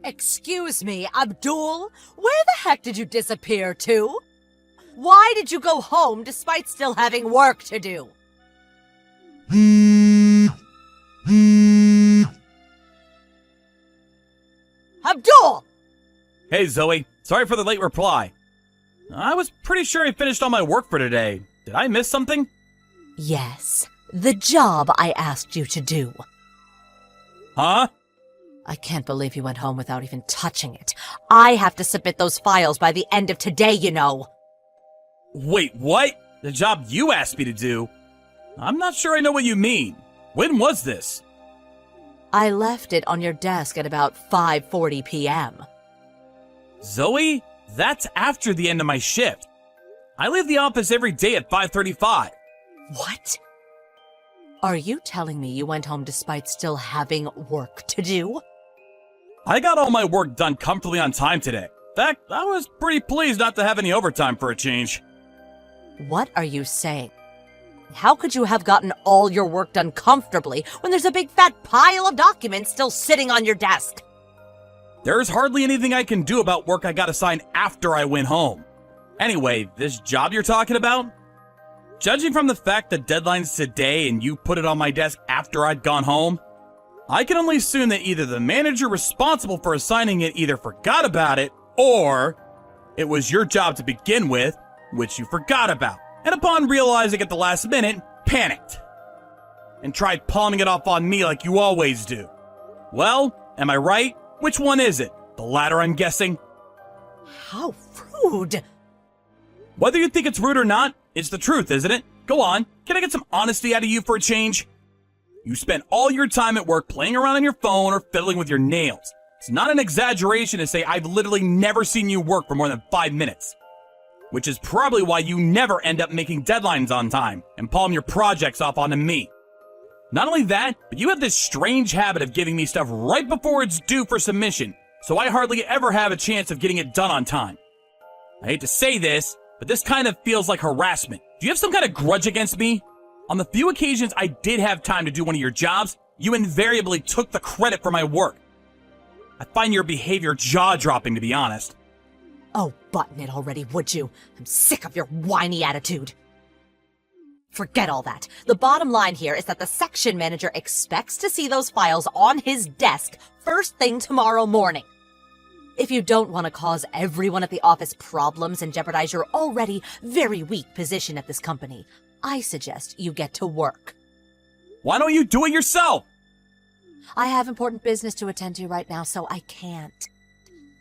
Excuse me, Abdul? Where the heck did you disappear to? Why did you go home despite still having work to do? Abdul! Hey, Zoe. Sorry for the late reply. I was pretty sure I finished all my work for today. Did I miss something? Yes, the job I asked you to do. Huh? I can't believe you went home without even touching it. I have to submit those files by the end of today, you know. Wait, what? The job you asked me to do? I'm not sure I know what you mean. When was this? I left it on your desk at about 5:40 p.m. Zoe, that's after the end of my shift. I leave the office every day at 5:35. What? Are you telling me you went home despite still having work to do? I got all my work done comfortably on time today. In fact, I was pretty pleased not to have any overtime for a change. What are you saying? How could you have gotten all your work done comfortably when there's a big fat pile of documents still sitting on your desk? There's hardly anything I can do about work I got assigned after I went home. Anyway, this job you're talking about? Judging from the fact that deadline's today and you put it on my desk after I'd gone home, I can only assume that either the manager responsible for assigning it either forgot about it, or it was your job to begin with, which you forgot about, and upon realizing at the last minute, panicked. And tried palming it off on me like you always do. Well, am I right? Which one is it? The latter, I'm guessing. How rude! Whether you think it's rude or not, it's the truth, isn't it? Go on, can I get some honesty out of you for a change? You spent all your time at work playing around on your phone or fiddling with your nails. It's not an exaggeration to say I've literally never seen you work for more than 5 minutes. Which is probably why you never end up making deadlines on time and palm your projects off onto me. Not only that, but you have this strange habit of giving me stuff right before it's due for submission, so I hardly ever have a chance of getting it done on time. I hate to say this, but this kind of feels like harassment. Do you have some kind of grudge against me? On the few occasions I did have time to do one of your jobs, you invariably took the credit for my work. I find your behavior jaw-dropping, to be honest. Oh, button it already, would you? I'm sick of your whiny attitude. Forget all that. The bottom line here is that the section manager expects to see those files on his desk first thing tomorrow morning. If you don't want to cause everyone at the office problems and jeopardize your already very weak position at this company, I suggest you get to work. Why don't you do it yourself? I have important business to attend to right now, so I can't.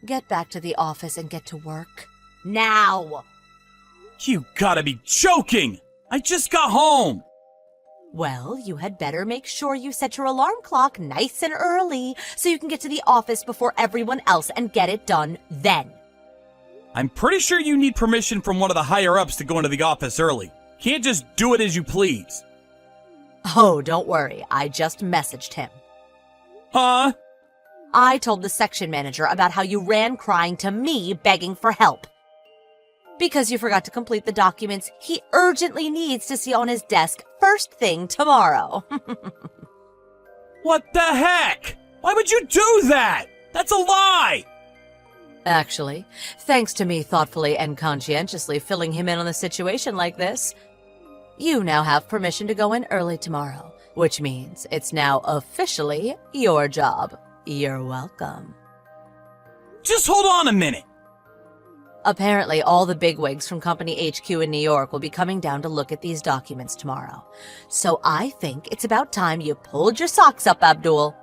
Get back to the office and get to work. Now! You gotta be joking! I just got home! Well, you had better make sure you set your alarm clock nice and early so you can get to the office before everyone else and get it done then. I'm pretty sure you need permission from one of the higher-ups to go into the office early. Can't just do it as you please. Oh, don't worry. I just messaged him. Huh? I told the section manager about how you ran crying to me begging for help. Because you forgot to complete the documents he urgently needs to see on his desk first thing tomorrow. What the heck? Why would you do that? That's a lie! Actually, thanks to me thoughtfully and conscientiously filling him in on the situation like this, you now have permission to go in early tomorrow, which means it's now officially your job. You're welcome. Just hold on a minute. Apparently, all the bigwigs from Company HQ in New York will be coming down to look at these documents tomorrow. So I think it's about time you pulled your socks up, Abdul.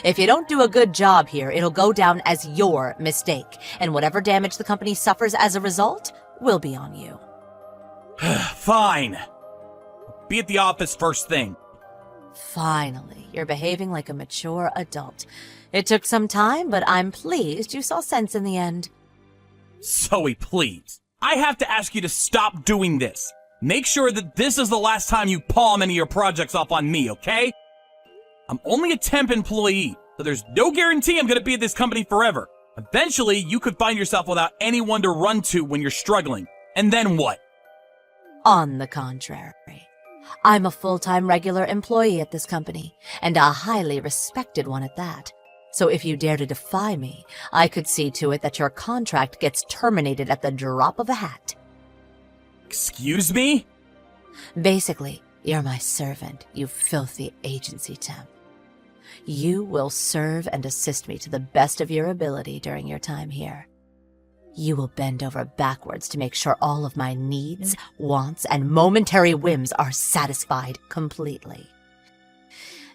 If you don't do a good job here, it'll go down as your mistake, and whatever damage the company suffers as a result will be on you. Fine. Be at the office first thing. Finally, you're behaving like a mature adult. It took some time, but I'm pleased you saw sense in the end. Zoe, please. I have to ask you to stop doing this. Make sure that this is the last time you palm any of your projects off on me, okay? I'm only a temp employee, so there's no guarantee I'm gonna be at this company forever. Eventually, you could find yourself without anyone to run to when you're struggling. And then what? On the contrary, I'm a full-time regular employee at this company, and a highly respected one at that. So if you dare to defy me, I could see to it that your contract gets terminated at the drop of a hat. Excuse me? Basically, you're my servant, you filthy agency temp. You will serve and assist me to the best of your ability during your time here. You will bend over backwards to make sure all of my needs, wants, and momentary whims are satisfied completely.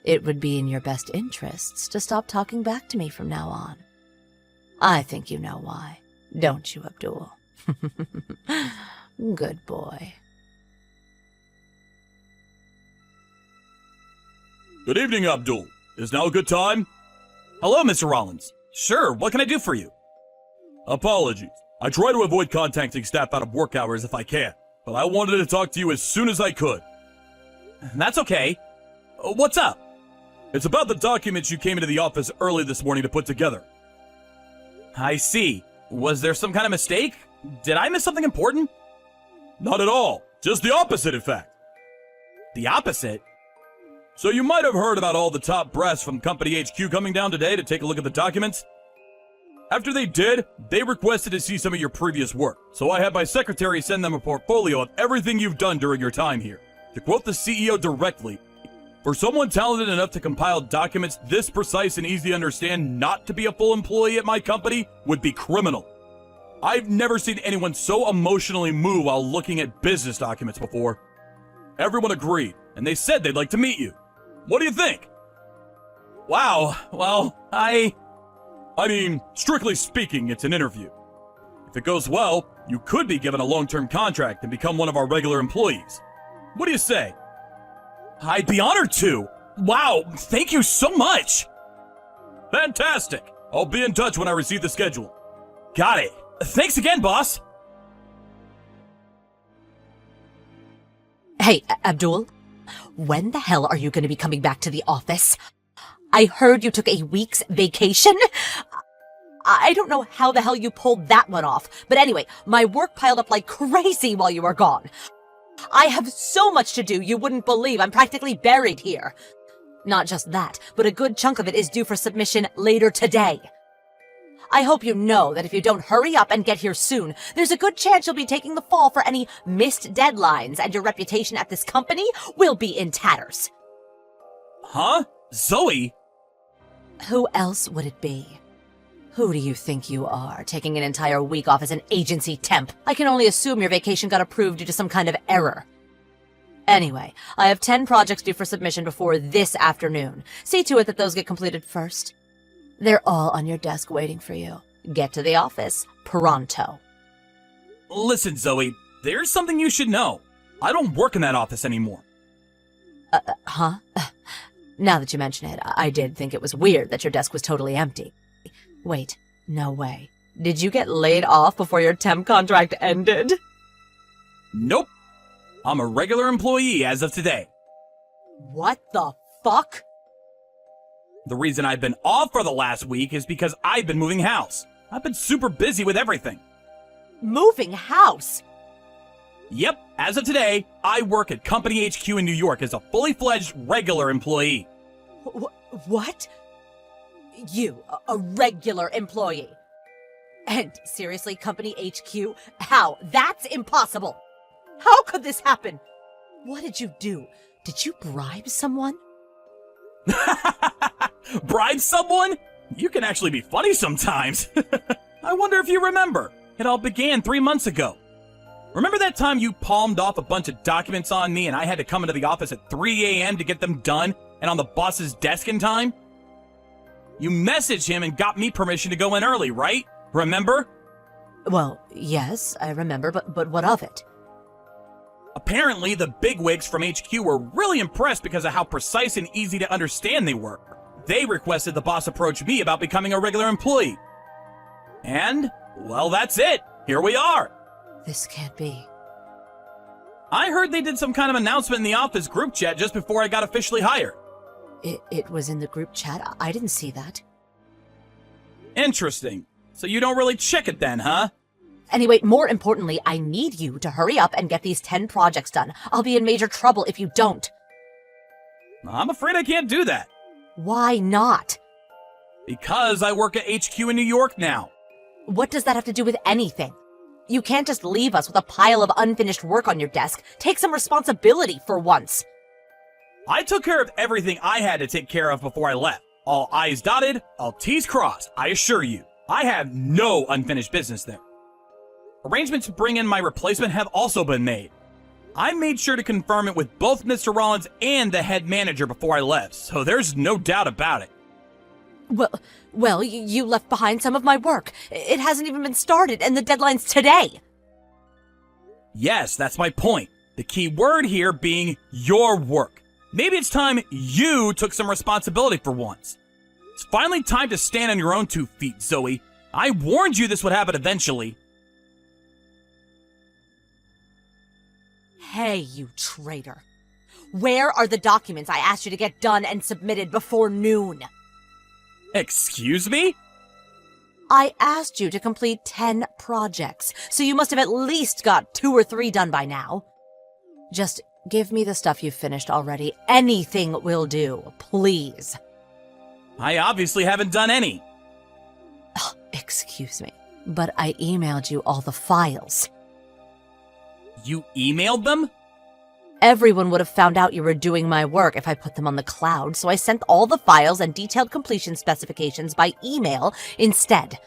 It would be in your best interests to stop talking back to me from now on. I think you know why, don't you, Abdul? Good boy. Good evening, Abdul. Is now a good time? Hello, Mr. Rollins. Sure, what can I do for you? Apologies. I try to avoid contacting staff out of work hours if I can, but I wanted to talk to you as soon as I could. That's okay. What's up? It's about the documents you came into the office early this morning to put together. I see. Was there some kind of mistake? Did I miss something important? Not at all. Just the opposite, in fact. The opposite? So you might have heard about all the top brass from Company HQ coming down today to take a look at the documents. After they did, they requested to see some of your previous work, so I had my secretary send them a portfolio of everything you've done during your time here. To quote the CEO directly, for someone talented enough to compile documents this precise and easy to understand not to be a full employee at my company would be criminal. I've never seen anyone so emotionally moved while looking at business documents before. Everyone agreed, and they said they'd like to meet you. What do you think? Wow, well, I mean, strictly speaking, it's an interview. If it goes well, you could be given a long-term contract and become one of our regular employees. What do you say? I'd be honored to. Wow, thank you so much. Fantastic. I'll be in touch when I receive the schedule. Got it. Thanks again, boss. Hey, Abdul, when the hell are you going to be coming back to the office? I heard you took a week's vacation. I don't know how the hell you pulled that one off, but anyway, my work piled up like crazy while you were gone. I have so much to do you wouldn't believe. I'm practically buried here. Not just that, but a good chunk of it is due for submission later today. I hope you know that if you don't hurry up and get here soon, there's a good chance you'll be taking the fall for any missed deadlines, and your reputation at this company will be in tatters. Huh? Zoe? Who else would it be? Who do you think you are, taking an entire week off as an agency temp? I can only assume your vacation got approved due to some kind of error. Anyway, I have 10 projects due for submission before this afternoon. See to it that those get completed first. They're all on your desk waiting for you. Get to the office pronto. Listen, Zoe, there's something you should know. I don't work in that office anymore. Huh? Now that you mention it, I did think it was weird that your desk was totally empty. Wait, no way. Did you get laid off before your temp contract ended? Nope. I'm a regular employee as of today. What the fuck? The reason I've been off for the last week is because I've been moving house. I've been super busy with everything. Moving house? Yep, as of today, I work at Company HQ in New York as a fully fledged regular employee. What? You, a regular employee? And seriously, Company HQ? How? That's impossible! How could this happen? What did you do? Did you bribe someone? Bribe someone? You can actually be funny sometimes. I wonder if you remember. It all began 3 months ago. Remember that time you palmed off a bunch of documents on me and I had to come into the office at 3 a.m. to get them done and on the boss's desk in time? You messaged him and got me permission to go in early, right? Remember? Well, yes, I remember, but what of it? Apparently, the bigwigs from HQ were really impressed because of how precise and easy to understand they were. They requested the boss approach me about becoming a regular employee. And, well, that's it. Here we are. This can't be. I heard they did some kind of announcement in the office group chat just before I got officially hired. It was in the group chat? I didn't see that. Interesting. So you don't really check it then, huh? Anyway, more importantly, I need you to hurry up and get these 10 projects done. I'll be in major trouble if you don't. I'm afraid I can't do that. Why not? Because I work at HQ in New York now. What does that have to do with anything? You can't just leave us with a pile of unfinished work on your desk. Take some responsibility for once. I took care of everything I had to take care of before I left. All I's dotted, all T's crossed, I assure you. I have no unfinished business there. Arrangements to bring in my replacement have also been made. I made sure to confirm it with both Mr. Rollins and the head manager before I left, so there's no doubt about it. Well, you left behind some of my work. It hasn't even been started, and the deadline's today. Yes, that's my point. The key word here being your work. Maybe it's time you took some responsibility for once. It's finally time to stand on your own 2 feet, Zoe. I warned you this would happen eventually. Hey, you traitor. Where are the documents I asked you to get done and submitted before noon? Excuse me? I asked you to complete 10 projects, so you must have at least got 2 or 3 done by now. Just give me the stuff you've finished already. Anything will do, please. I obviously haven't done any. Excuse me, but I emailed you all the files. You emailed them? Everyone would have found out you were doing my work if I put them on the cloud, so I sent all the files and detailed completion specifications by email instead.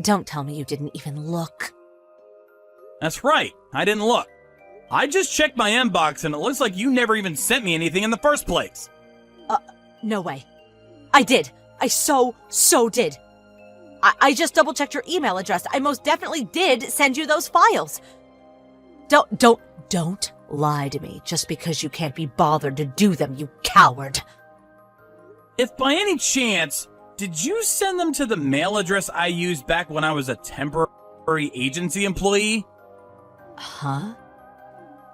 Don't tell me you didn't even look. That's right, I didn't look. I just checked my inbox and it looks like you never even sent me anything in the first place. No way. I did. I so did. I just double-checked your email address. I most definitely did send you those files. Don't lie to me just because you can't be bothered to do them, you coward. If by any chance, did you send them to the mail address I used back when I was a temporary agency employee? Huh?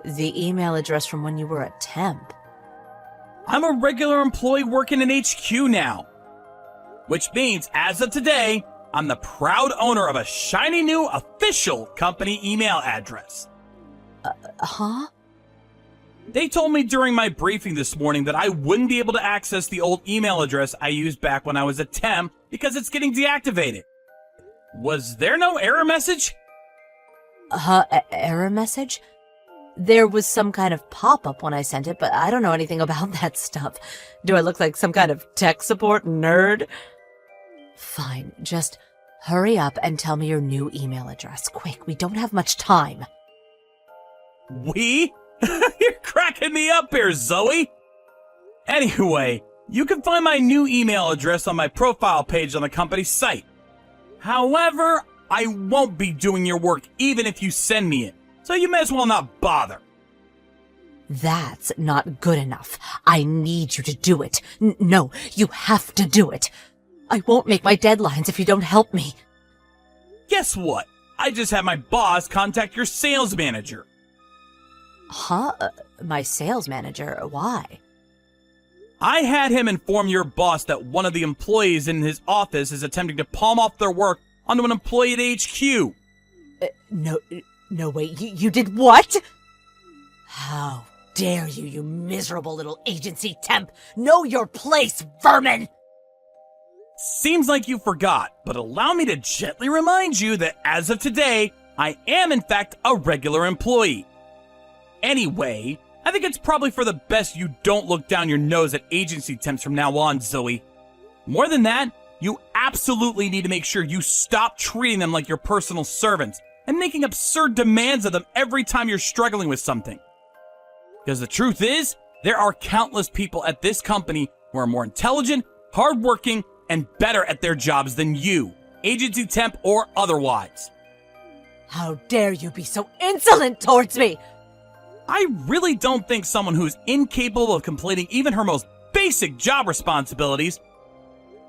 The email address from when you were a temp? I'm a regular employee working in HQ now. Which means, as of today, I'm the proud owner of a shiny new official company email address. Huh? They told me during my briefing this morning that I wouldn't be able to access the old email address I used back when I was a temp because it's getting deactivated. Was there no error message? Error message? There was some kind of pop-up when I sent it, but I don't know anything about that stuff. Do I look like some kind of tech support nerd? Fine, just hurry up and tell me your new email address. Quick, we don't have much time. We? You're cracking me up here, Zoe! Anyway, you can find my new email address on my profile page on the company's site. However, I won't be doing your work even if you send me it, so you may as well not bother. That's not good enough. I need you to do it. No, you have to do it. I won't make my deadlines if you don't help me. Guess what? I just had my boss contact your sales manager. Huh? My sales manager? Why? I had him inform your boss that one of the employees in his office is attempting to palm off their work onto an employee at HQ. No way. You did what? How dare you, you miserable little agency temp! Know your place, vermin! Seems like you forgot, but allow me to gently remind you that as of today, I am in fact a regular employee. Anyway, I think it's probably for the best you don't look down your nose at agency temps from now on, Zoe. More than that, you absolutely need to make sure you stop treating them like your personal servants and making absurd demands of them every time you're struggling with something. Because the truth is, there are countless people at this company who are more intelligent, hardworking, and better at their jobs than you, agency temp or otherwise. How dare you be so insolent towards me! I really don't think someone who's incapable of completing even her most basic job responsibilities,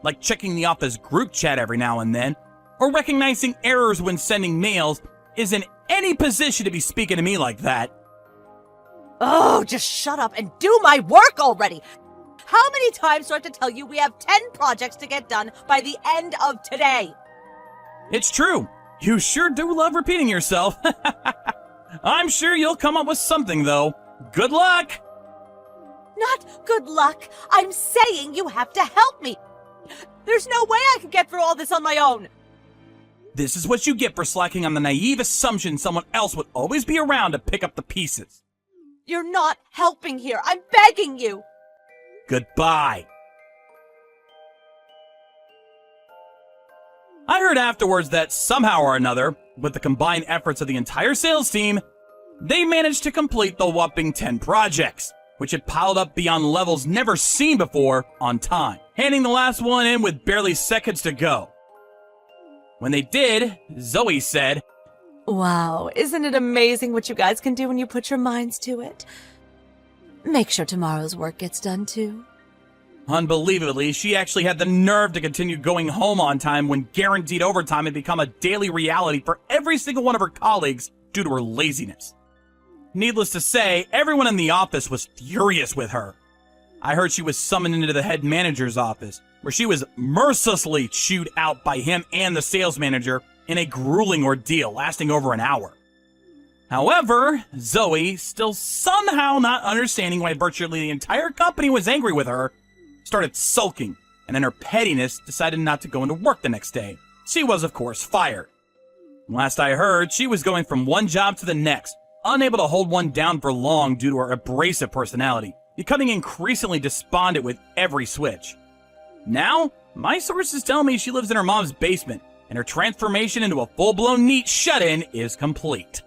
like checking the office group chat every now and then, or recognizing errors when sending mails, is in any position to be speaking to me like that. Oh, just shut up and do my work already! How many times do I have to tell you we have 10 projects to get done by the end of today? It's true. You sure do love repeating yourself. I'm sure you'll come up with something, though. Good luck! Not good luck. I'm saying you have to help me. There's no way I could get through all this on my own! This is what you get for slacking on the naive assumption someone else would always be around to pick up the pieces. You're not helping here. I'm begging you! Goodbye. I heard afterwards that somehow or another, with the combined efforts of the entire sales team, they managed to complete the whopping 10 projects, which had piled up beyond levels never seen before on time, handing the last one in with barely seconds to go. When they did, Zoe said, Wow, isn't it amazing what you guys can do when you put your minds to it? Make sure tomorrow's work gets done too. Unbelievably, she actually had the nerve to continue going home on time when guaranteed overtime had become a daily reality for every single one of her colleagues due to her laziness. Needless to say, everyone in the office was furious with her. I heard she was summoned into the head manager's office, where she was mercilessly chewed out by him and the sales manager in a grueling ordeal lasting over an hour. However, Zoe, still somehow not understanding why virtually the entire company was angry with her, started sulking, and in her pettiness decided not to go into work the next day. She was, of course, fired. Last I heard, she was going from one job to the next, unable to hold one down for long due to her abrasive personality, becoming increasingly despondent with every switch. Now, my sources tell me she lives in her mom's basement, and her transformation into a full-blown neat shut-in is complete.